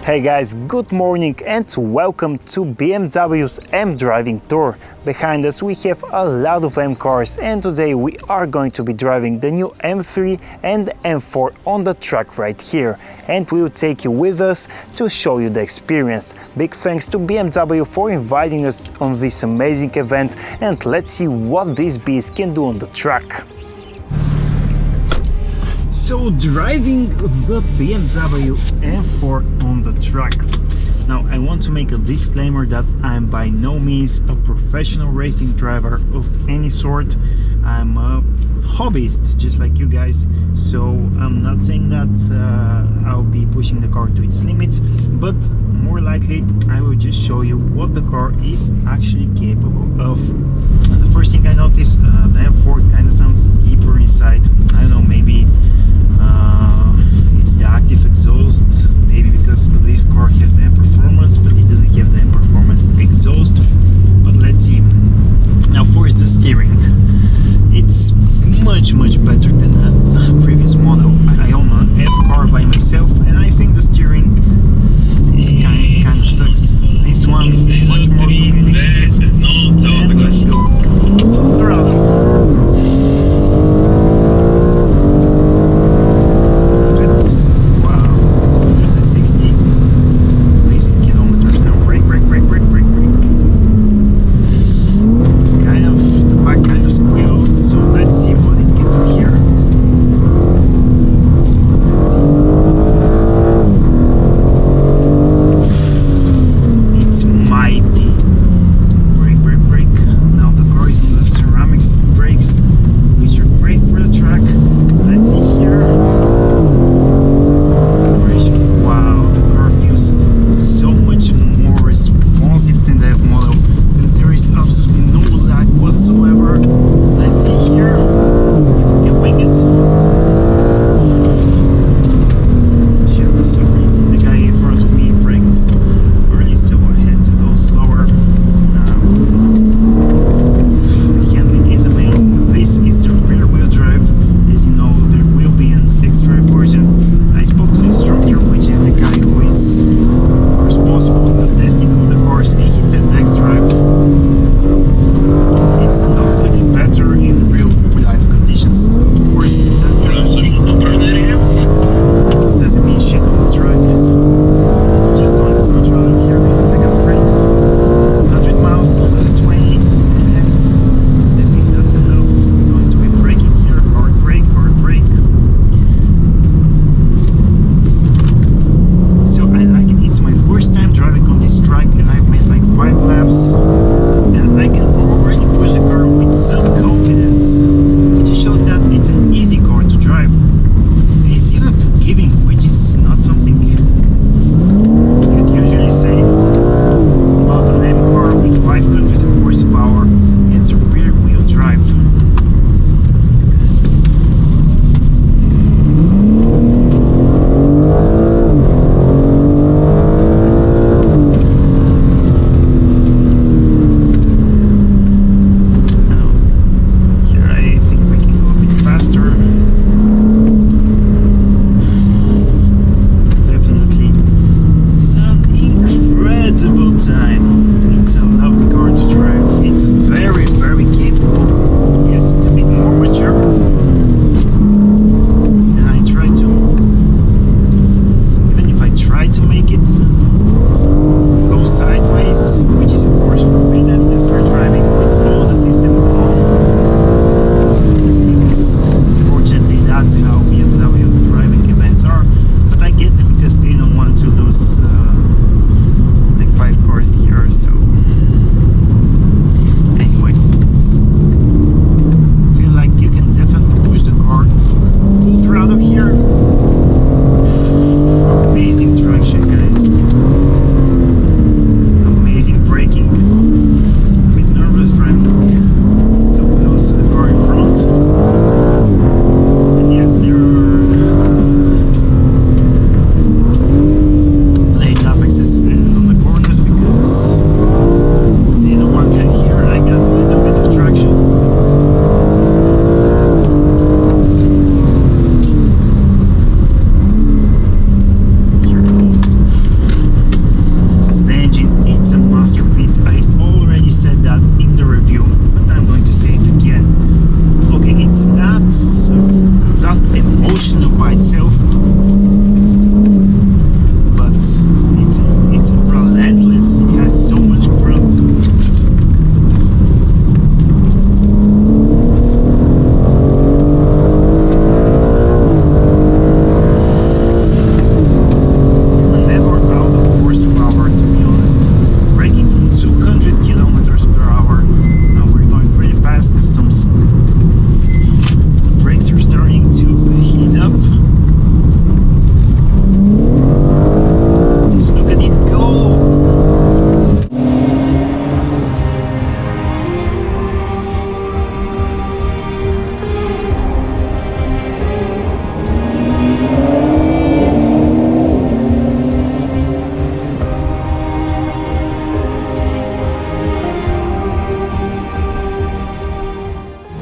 Hey guys, good morning and welcome to BMW's M driving tour. Behind us we have a lot of M cars and today we are going to be driving the new M3 and M4 on the track right here, and we will take you with us to show you the experience. Big thanks to BMW for inviting us on this amazing event, and let's see what these beasts can do on the track. So driving the BMW M4 on the track. Now I want to make a disclaimer that I'm by no means a professional racing driver of any sort. I'm a hobbyist just like you guys, so I'm not saying that I'll be pushing the car to its limits, but more likely I will just show you what the car is actually capable of. The first thing I noticed, the M4 kind of sounds deeper inside. I don't know, maybe it's the active exhaust, maybe because this car has the M performance but it doesn't have the M performance exhaust. But let's see. Now first, the steering. It's much better than the previous model. I own an F car by myself and I think the steering is kind of sucks. This one much more communicative. And let's go full throttle. Wow, the 60. This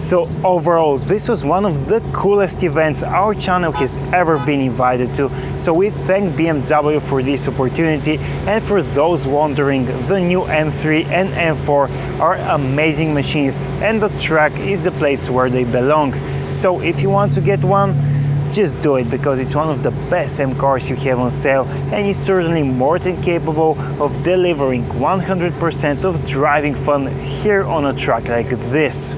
So overall, this was one of the coolest events our channel has ever been invited to. So we thank BMW for this opportunity, and for those wondering, the new M3 and M4 are amazing machines and the track is the place where they belong. So if you want to get one, just do it, because it's one of the best M cars you have on sale, and it's certainly more than capable of delivering 100% of driving fun here on a track like this.